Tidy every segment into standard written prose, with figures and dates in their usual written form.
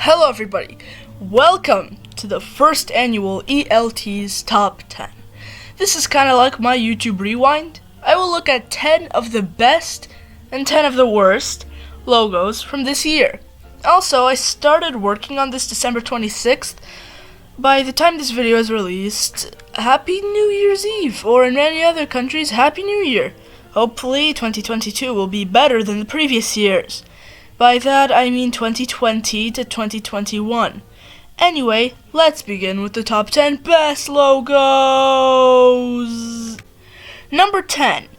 Hello everybody, welcome to the first annual ELT's Top 10. This is kind of like my YouTube Rewind. I will look at 10 of the best and 10 of the worst logos from this year. Also, I started working on this December 26th. By the time this video is released, Happy New Year's Eve, or in many other countries, Happy New Year. Hopefully 2022 will be better than the previous years. By that, I mean 2020 to 2021. Anyway, let's begin with the top 10 best logos. Number 10,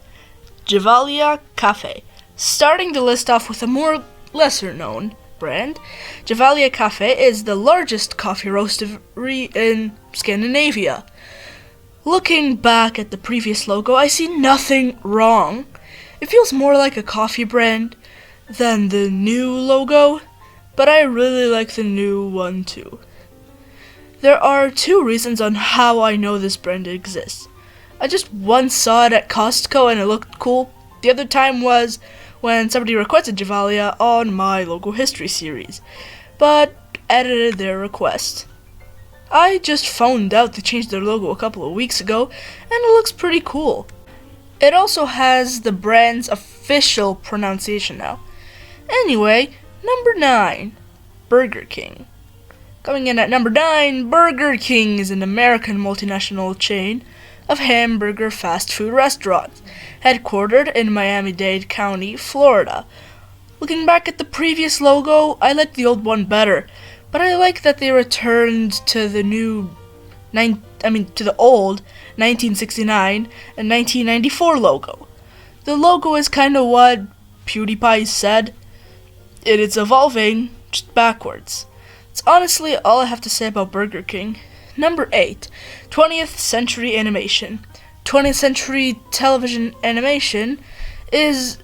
Javalia Cafe. Starting the list off with a more lesser-known brand, Javalia Cafe is the largest coffee roastery in Scandinavia. Looking back at the previous logo, I see nothing wrong. It feels more like a coffee brand than the new logo, but I really like the new one too. There are two reasons on how I know this brand exists. I just once saw it at Costco and it looked cool. The other time was when somebody requested Javalia on my logo history series, but edited their request. I just found out they changed their logo a couple of weeks ago and it looks pretty cool. It also has the brand's official pronunciation now. Anyway, number 9, Burger King. Coming in at number 9, Burger King is an American multinational chain of hamburger fast food restaurants, headquartered in Miami-Dade County, Florida. Looking back at the previous logo, I like the old one better, but I like that they returned to the old 1969 and 1994 logo. The logo is kind of what PewDiePie said. It is evolving, just backwards. It's honestly all I have to say about Burger King. Number 8, 20th Century Animation. 20th Century Television Animation is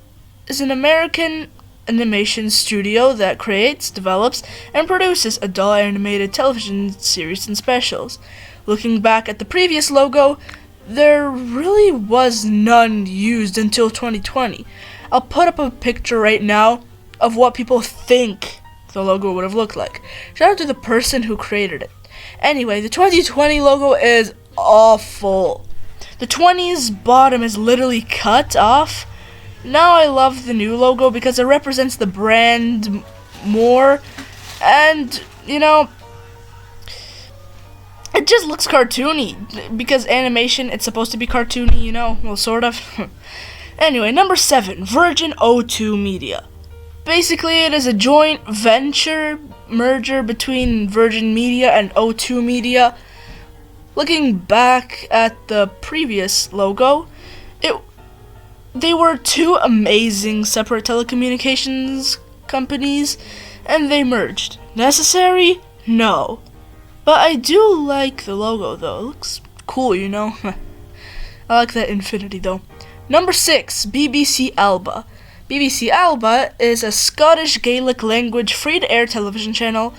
an American animation studio that creates, develops, and produces adult animated television series and specials. Looking back at the previous logo, there really was none used until 2020. I'll put up a picture right now of what people think the logo would have looked like. Shout out to the person who created it. Anyway, the 2020 logo is awful. The 20's bottom is literally cut off. Now I love the new logo because it represents the brand more, and it just looks cartoony because animation, it's supposed to be cartoony, well, sort of. Anyway, number 7, Virgin O2 Media. Basically, it is a joint venture merger between Virgin Media and O2 Media. Looking back at the previous logo, they were two amazing separate telecommunications companies, and they merged. Necessary? No. But I do like the logo, though. It looks cool, I like that infinity, though. Number 6, BBC Alba. BBC Alba is a Scottish Gaelic language free-to-air television channel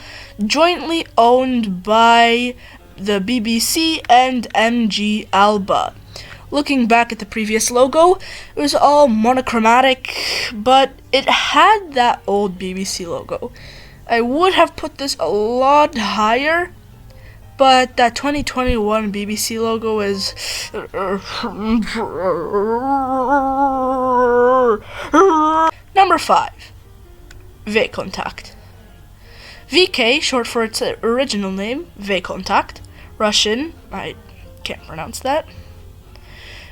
jointly owned by the BBC and MG Alba. Looking back at the previous logo, it was all monochromatic, but it had that old BBC logo. I would have put this a lot higher, but that 2021 BBC logo is Number 5, VKontakte. VK, short for its original name, VKontakte, Russian, I can't pronounce that,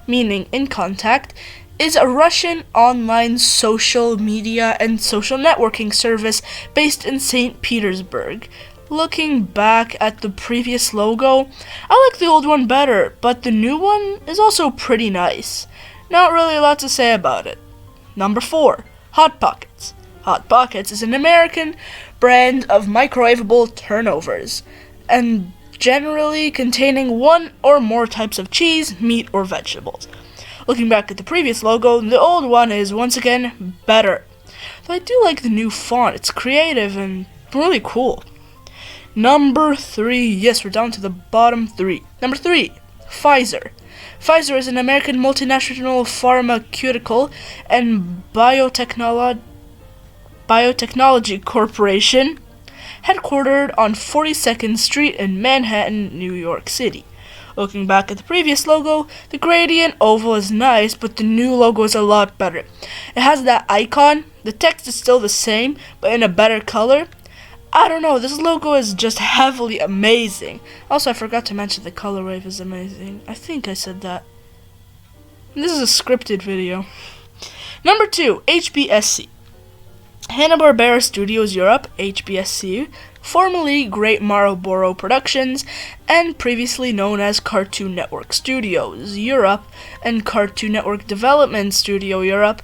meaning in contact, is a Russian online social media and social networking service based in St. Petersburg. Looking back at the previous logo, I like the old one better, but the new one is also pretty nice. Not really a lot to say about it. Number 4, Hot Pockets. Hot Pockets is an American brand of microwavable turnovers, and generally containing one or more types of cheese, meat, or vegetables. Looking back at the previous logo, the old one is once again better. Though I do like the new font, it's creative and really cool. Number 3, yes, we're down to the bottom 3. Number 3, Pfizer. Pfizer is an American multinational pharmaceutical and biotechnology corporation headquartered on 42nd Street in Manhattan, New York City. Looking back at the previous logo, the gradient oval is nice, but the new logo is a lot better. It has that icon, the text is still the same, but in a better color. I don't know, this logo is just heavily amazing. Also, I forgot to mention the color wave is amazing. I think I said that. This is a scripted video. Number 2, HBSC. Hanna-Barbera Studios Europe, HBSC, formerly Great Marlboro Productions, and previously known as Cartoon Network Studios Europe and Cartoon Network Development Studio Europe,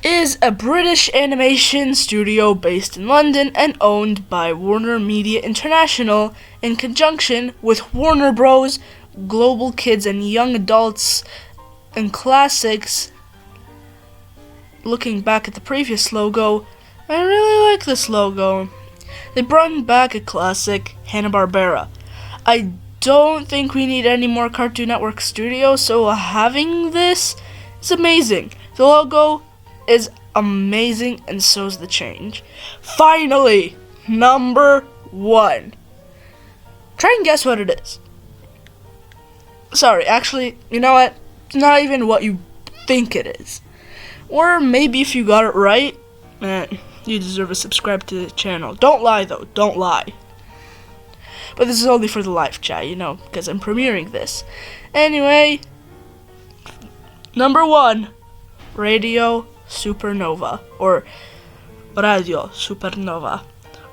is a British animation studio based in London and owned by Warner Media International in conjunction with Warner Bros. Global Kids and Young Adults and Classics. Looking back at the previous logo, I really like this logo. They brought back a classic, Hanna-Barbera. I don't think we need any more Cartoon Network studios, so having this is amazing. The logo is amazing, and so is the change. Finally, number 1. Try and guess what it is. Sorry, actually, you know what? It's not even what you think it is. Or maybe if you got it right, you deserve to subscribe to the channel. Don't lie though, don't lie. But this is only for the live chat, because I'm premiering this. Anyway, number 1, Radio Supernova, or Radio Supernova.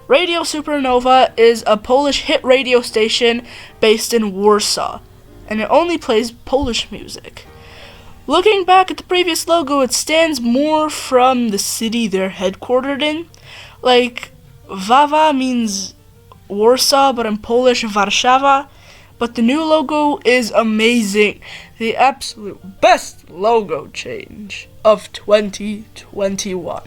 Radio Supernova is a Polish hit radio station based in Warsaw, and it only plays Polish music. Looking back at the previous logo, it stands more from the city they're headquartered in. Like, Wawa means Warsaw, but in Polish, Warszawa. But the new logo is amazing. The absolute best logo change of 2021.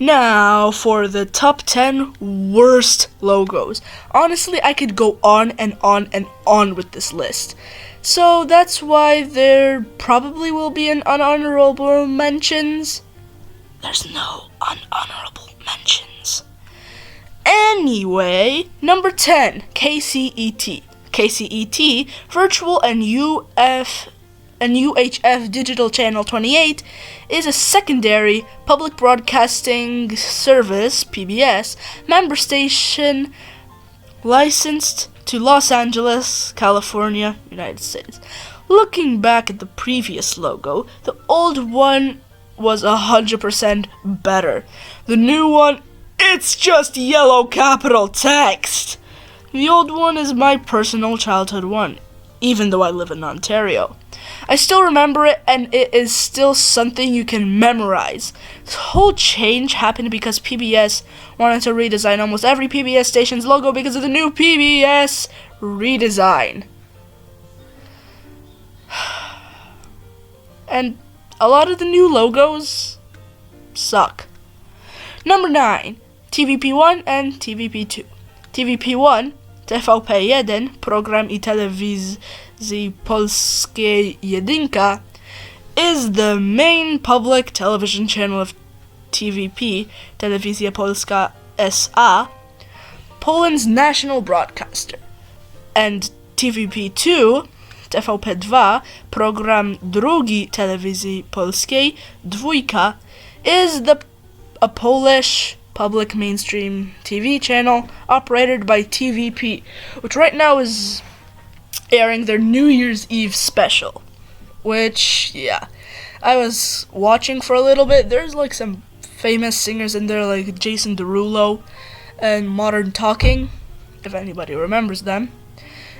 Now, for the top 10 worst logos. Honestly, I could go on and on and on with this list. So that's why there probably will be an unhonorable mentions. There's no unhonorable mentions. Anyway, number 10, KCET. KCET, Virtual and UHF Digital Channel 28, is a secondary public broadcasting service, PBS, member station licensed to Los Angeles, California, United States. Looking back at the previous logo, the old one was 100% better. The new one, it's just yellow capital text. The old one is my personal childhood one, even though I live in Ontario. I still remember it, and it is still something you can memorize. This whole change happened because PBS wanted to redesign almost every PBS station's logo because of the new PBS redesign. And a lot of the new logos suck. Number 9, TVP1 and TVP2. TVP1, TVP1, Program i Telewizji Polskiej Jedynka, is the main public television channel of TVP, Telewizja Polska S.A., Poland's national broadcaster. And TVP2, TVP2, Program Drugi Telewizji Polskiej, Dwójka, is a Polish public mainstream TV channel operated by TVP, which right now is airing their New Year's Eve special, which, yeah, I was watching for a little bit. There's like some famous singers in there like Jason Derulo and Modern Talking, if anybody remembers them.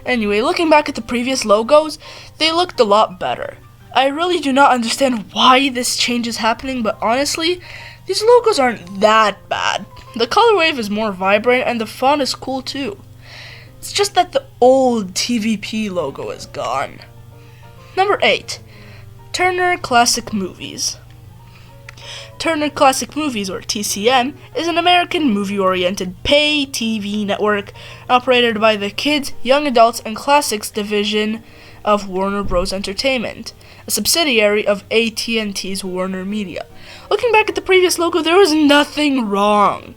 Anyway, looking back at the previous logos, they looked a lot better. I really do not understand why this change is happening, but honestly, these logos aren't that bad. The color wave is more vibrant and the font is cool too. It's just that the old TVP logo is gone. Number 8, Turner Classic Movies. Turner Classic Movies, or TCM, is an American movie-oriented pay TV network operated by the Kids, Young Adults, and Classics division of Warner Bros. Entertainment, a subsidiary of AT&T's Warner Media. Looking back at the previous logo, there was nothing wrong.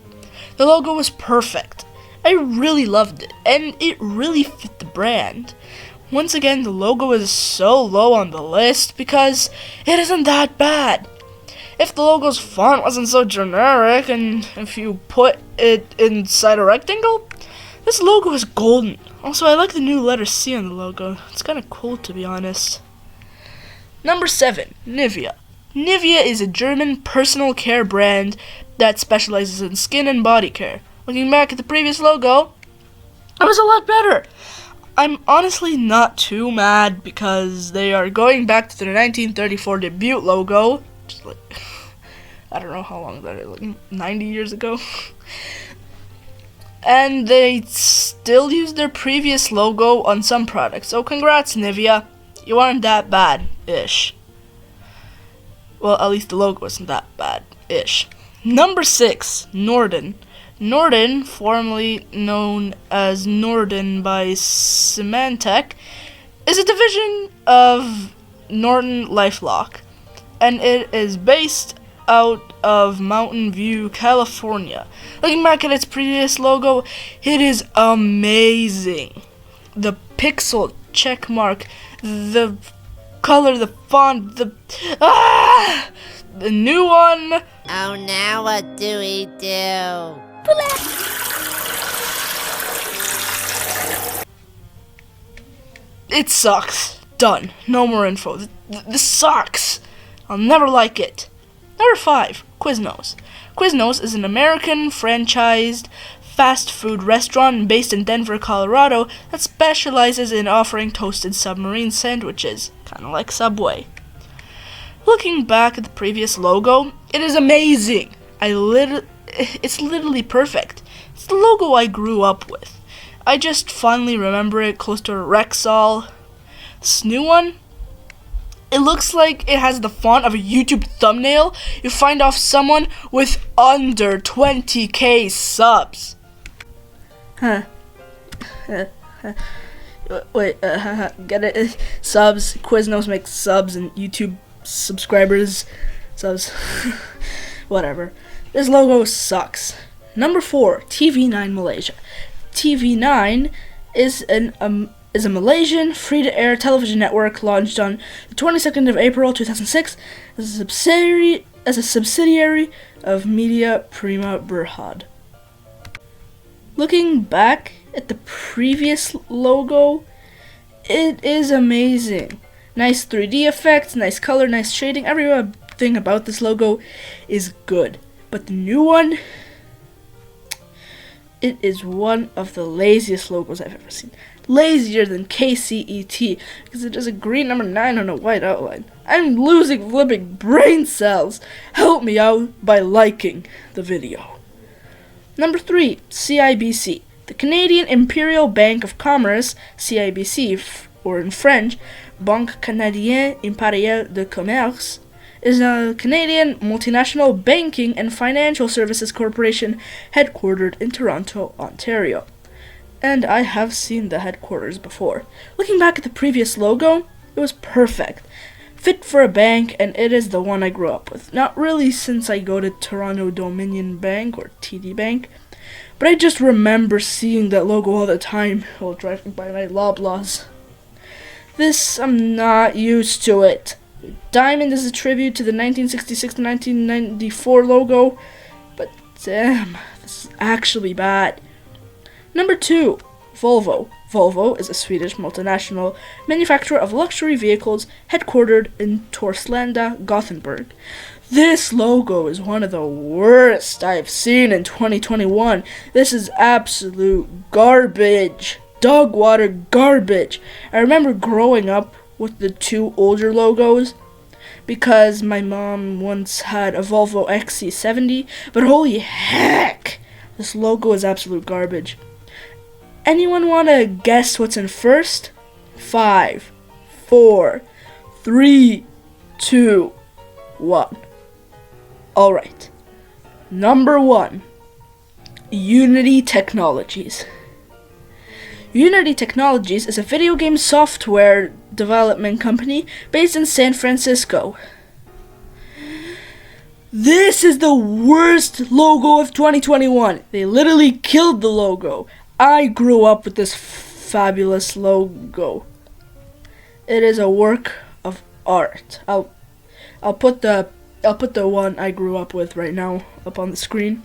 The logo was perfect. I really loved it, and it really fit the brand. Once again, the logo is so low on the list because it isn't that bad. If the logo's font wasn't so generic, and if you put it inside a rectangle, this logo is golden. Also, I like the new letter C on the logo. It's kind of cool, to be honest. Number 7, Nivea. Nivea is a German personal care brand that specializes in skin and body care. Looking back at the previous logo, it was a lot better. I'm honestly not too mad because they are going back to their 1934 debut logo. Just like, I don't know how long that is, like 90 years ago. And they still use their previous logo on some products. So congrats, Nivea. You aren't that bad-ish. Well, at least the logo isn't that bad-ish. Number 6, Norden. Norden, formerly known as Norden by Symantec, is a division of Norton LifeLock, and it is based out of Mountain View, California. Looking back at its previous logo, it is amazing. The pixel check mark, the color, the font, the new one. Oh, now what do we do? It sucks. Done. No more info. This sucks. I'll never like it. Number 5, Quiznos. Quiznos is an American franchised fast food restaurant based in Denver, Colorado that specializes in offering toasted submarine sandwiches, kind of like Subway. Looking back at the previous logo, it is amazing. It's literally perfect. It's the logo I grew up with. I just fondly remember it close to Rexall. This new one, it looks like it has the font of a YouTube thumbnail you find off someone with under 20k subs. Wait, get it? Subs. Quiznos makes subs and YouTube subscribers subs. Whatever. This logo sucks. Number 4, TV9 Malaysia. TV9 is a Malaysian free-to-air television network launched on the 22nd of April 2006 as a subsidiary of Media Prima Berhad. Looking back at the previous logo, it is amazing. Nice 3D effects, nice color, nice shading. Everything about this logo is good. But the new one, it is one of the laziest logos I've ever seen. Lazier than KCET, because it is a green number 9 on a white outline. I'm losing flipping brain cells. Help me out by liking the video. Number 3, CIBC. The Canadian Imperial Bank of Commerce, CIBC, or in French, Banque Canadienne Impériale de Commerce, is a Canadian multinational banking and financial services corporation headquartered in Toronto, Ontario. And I have seen the headquarters before. Looking back at the previous logo, it was perfect. Fit for a bank, and it is the one I grew up with. Not really since I go to Toronto Dominion Bank, or TD Bank, but I just remember seeing that logo all the time while driving by my Loblaws. This, I'm not used to it. Diamond is a tribute to the 1966 to 1994 logo, but damn, this is actually bad. Number 2, Volvo. Volvo is a Swedish multinational manufacturer of luxury vehicles headquartered in Torslanda, Gothenburg. This logo is one of the worst I've seen in 2021. This is absolute garbage. Dog water garbage. I remember growing up with the 2 older logos because my mom once had a Volvo XC70, but holy heck, this logo is absolute garbage. Anyone want to guess what's in first? 5, 4, 3, 2, 1. Alright. Number 1. Unity Technologies. Unity Technologies is a video game software development company based in San Francisco. This is the worst logo of 2021. They literally killed the logo. I grew up with this fabulous logo. It is a work of art. I'll put the one I grew up with right now up on the screen.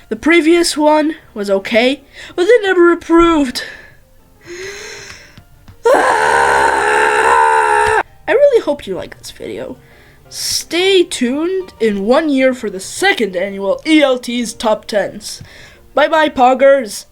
The previous one was okay, but they never improved. I really hope you like this video. Stay tuned in 1 year for the second annual ELT's Top 10s. Bye bye, poggers!